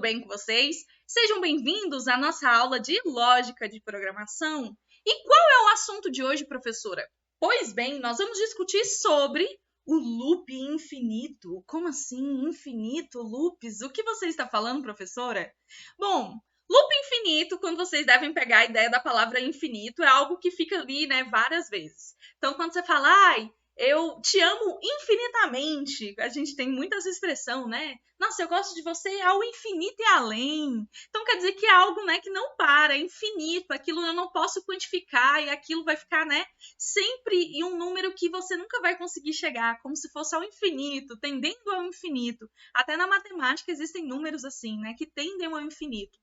bem com vocês? Sejam bem-vindos à nossa aula de Lógica de Programação. E qual é o assunto de hoje, professora? Pois bem, nós vamos discutir sobre o loop infinito. Como assim, infinito, loops? O que você está falando, professora? Bom, loop infinito, quando vocês devem pegar a ideia da palavra infinito, é algo que fica ali, né, várias vezes. Então, quando você fala, eu te amo infinitamente. A gente tem muitas expressões, né? Nossa, eu gosto de você ao infinito e além. Então quer dizer que é algo, né, que não para, é infinito. Aquilo eu não posso quantificar e aquilo vai ficar, né, sempre em um número que você nunca vai conseguir chegar, como se fosse ao infinito, tendendo ao infinito. Até na matemática existem números assim, né, que tendem ao infinito.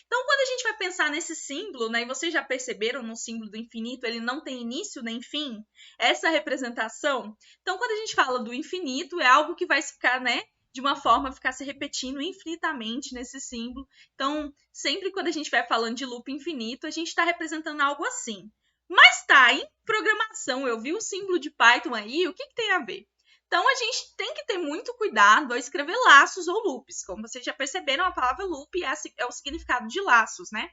Então, quando a gente vai pensar nesse símbolo, né, e vocês já perceberam no símbolo do infinito, ele não tem início nem fim, essa representação. Então, quando a gente fala do infinito, é algo que vai ficar, né, de uma forma, ficar se repetindo infinitamente nesse símbolo. Então, sempre quando a gente vai falando de loop infinito, a gente está representando algo assim. Mas tá, em programação, eu vi o símbolo de Python aí, o que tem a ver? Então, a gente tem que ter muito cuidado ao escrever laços ou loops. Como vocês já perceberam, a palavra loop é o significado de laços, né?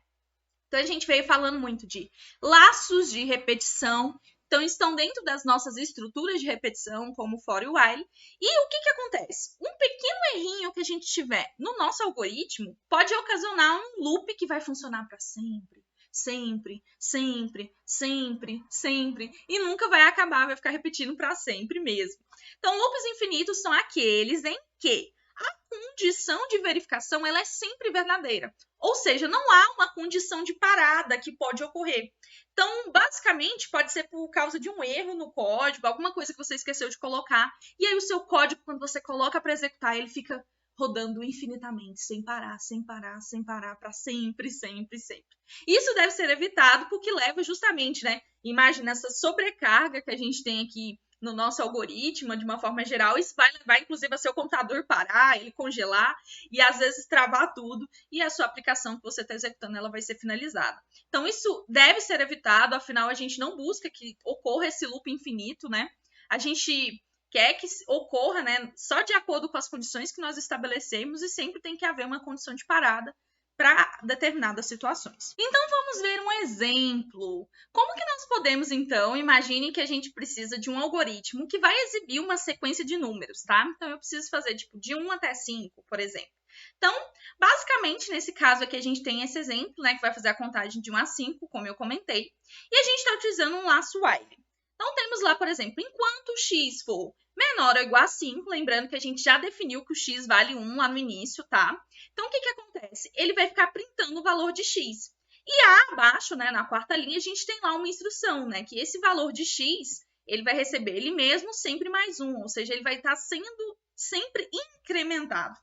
Então, a gente veio falando muito de laços de repetição. Então, estão dentro das nossas estruturas de repetição, como for e while. E o que acontece? Um pequeno errinho que a gente tiver no nosso algoritmo pode ocasionar um loop que vai funcionar para sempre. Sempre, sempre, sempre, sempre. E nunca vai acabar, vai ficar repetindo para sempre mesmo. Então, loops infinitos são aqueles em que a condição de verificação ela é sempre verdadeira. Ou seja, não há uma condição de parada que pode ocorrer. Então, basicamente, pode ser por causa de um erro no código, alguma coisa que você esqueceu de colocar. E aí o seu código, quando você coloca para executar, ele fica rodando infinitamente, sem parar, sem parar, sem parar, para sempre, sempre, sempre. Isso deve ser evitado porque leva justamente, né? Imagina essa sobrecarga que a gente tem aqui no nosso algoritmo, de uma forma geral, isso vai levar, inclusive, a seu computador parar, ele congelar e, às vezes, travar tudo e a sua aplicação que você está executando, ela vai ser finalizada. Então, isso deve ser evitado, afinal, a gente não busca que ocorra esse loop infinito, né? A gente quer que ocorra, né, só de acordo com as condições que nós estabelecemos e sempre tem que haver uma condição de parada para determinadas situações. Então, vamos ver um exemplo. Como que nós podemos, então, imagine que a gente precisa de um algoritmo que vai exibir uma sequência de números, tá? Então, eu preciso fazer, tipo, de 1 até 5, por exemplo. Então, basicamente, nesse caso aqui, a gente tem esse exemplo, né, que vai fazer a contagem de 1 a 5, como eu comentei, e a gente está utilizando um laço while. Então, temos lá, por exemplo, enquanto x for menor ou igual a 5, lembrando que a gente já definiu que o x vale 1 lá no início, tá? Então, o que acontece? Ele vai ficar printando o valor de x. E abaixo, né, na quarta linha, a gente tem lá uma instrução, né, que esse valor de x, ele vai receber ele mesmo sempre mais 1, ou seja, ele vai estar sendo sempre incrementado.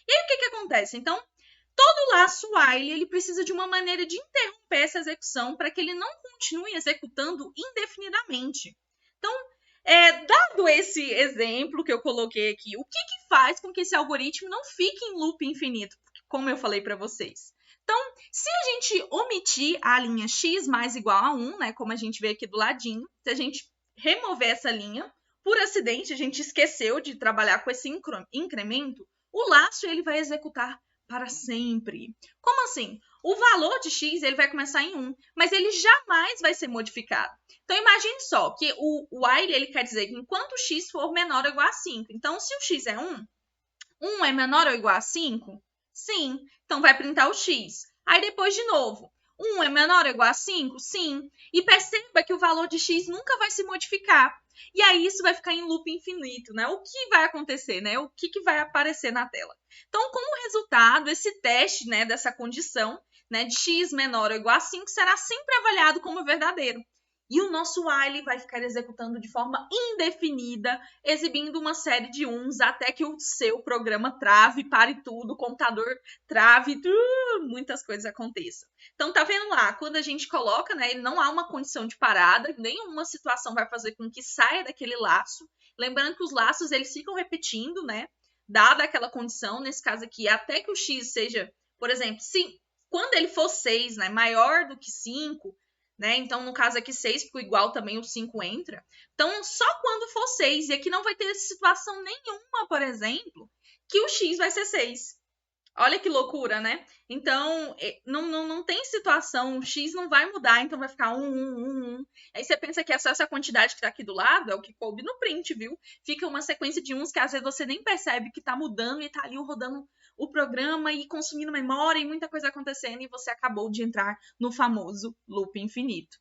E aí, o que acontece? Então, todo laço while, ele precisa de uma maneira de interromper essa execução para que ele não continue executando indefinidamente. Então, dado esse exemplo que eu coloquei aqui, o que faz com que esse algoritmo não fique em loop infinito, como eu falei para vocês? Então, se a gente omitir a linha x mais igual a 1, né, como a gente vê aqui do ladinho, se a gente remover essa linha, por acidente, a gente esqueceu de trabalhar com esse incremento, o laço ele vai executar para sempre. Como assim? O valor de x ele vai começar em 1, mas ele jamais vai ser modificado. Então, imagine só que o while ele quer dizer que enquanto x for menor ou igual a 5. Então, se o x é 1, 1 é menor ou igual a 5? Sim. Então, vai printar o x. Aí, depois, de novo, 1 é menor ou igual a 5? Sim. E perceba que o valor de x nunca vai se modificar. E aí, isso vai ficar em loop infinito, né? O que vai acontecer, né? O que vai aparecer na tela? Então, como resultado, esse teste, né, dessa condição, né, de x menor ou igual a 5 será sempre avaliado como verdadeiro. E o nosso while vai ficar executando de forma indefinida, exibindo uma série de 1s até que o seu programa trave, pare tudo, o computador trave, muitas coisas aconteçam. Então, tá vendo lá? Quando a gente coloca, né, não há uma condição de parada, nenhuma situação vai fazer com que saia daquele laço. Lembrando que os laços, eles ficam repetindo, né? Dada aquela condição, nesse caso aqui, até que o x seja, por exemplo, quando ele for 6, né, maior do que 5, né? Então, no caso aqui, 6, porque o igual também o 5 entra. Então, só quando for 6, e aqui não vai ter situação nenhuma, por exemplo, que o x vai ser 6. Olha que loucura, né? Então, não tem situação, o X não vai mudar, então vai ficar 1. Aí você pensa que é só essa quantidade que tá aqui do lado, é o que coube no print, viu? Fica uma sequência de uns que às vezes você nem percebe que tá mudando e tá ali rodando o programa e consumindo memória e muita coisa acontecendo e você acabou de entrar no famoso loop infinito.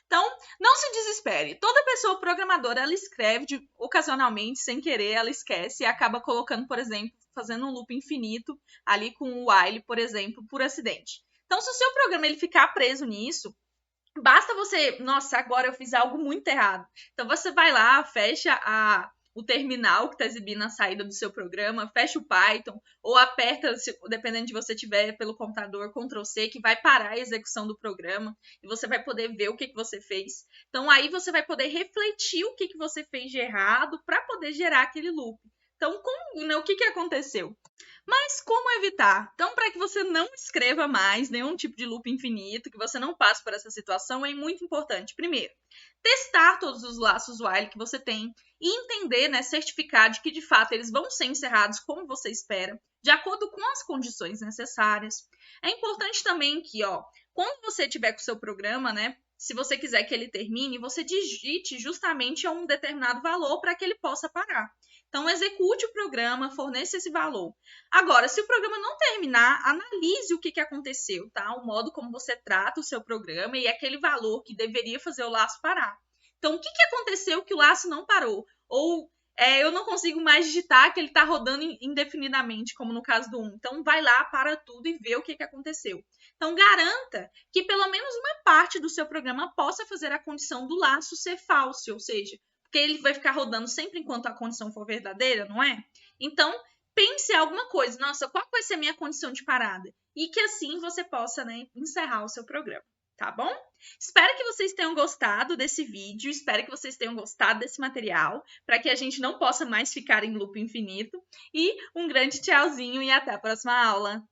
Então, não se desespere. Toda pessoa programadora, ela escreve ocasionalmente, sem querer, ela esquece e acaba colocando, por exemplo, fazendo um loop infinito ali com o while, por exemplo, por acidente. Então, se o seu programa ele ficar preso nisso, basta você, nossa, agora eu fiz algo muito errado. Então você vai lá, fecha o terminal que está exibindo a saída do seu programa, fecha o Python, ou aperta, dependendo de você tiver pelo computador, Ctrl+C, que vai parar a execução do programa, e você vai poder ver o que você fez. Então aí você vai poder refletir o que você fez de errado para poder gerar aquele loop. Então, o que aconteceu? Mas como evitar? Então, para que você não escreva mais nenhum tipo de loop infinito, que você não passe por essa situação, é muito importante. Primeiro, testar todos os laços while que você tem e entender, né, certificar de que de fato eles vão ser encerrados como você espera, de acordo com as condições necessárias. É importante também que, quando você tiver com o seu programa, né, se você quiser que ele termine, você digite justamente um determinado valor para que ele possa parar. Então, execute o programa, forneça esse valor. Agora, se o programa não terminar, analise o que aconteceu, tá? O modo como você trata o seu programa e aquele valor que deveria fazer o laço parar. Então, o que aconteceu que o laço não parou? Ou eu não consigo mais digitar que ele está rodando indefinidamente, como no caso do 1. Então, vai lá, para tudo e vê o que aconteceu. Então, garanta que pelo menos uma parte do seu programa possa fazer a condição do laço ser falso, ou seja, porque ele vai ficar rodando sempre enquanto a condição for verdadeira, não é? Então, pense em alguma coisa. Nossa, qual vai ser a minha condição de parada? E que assim você possa, né, encerrar o seu programa, tá bom? Espero que vocês tenham gostado desse vídeo, espero que vocês tenham gostado desse material, para que a gente não possa mais ficar em loop infinito. E um grande tchauzinho e até a próxima aula!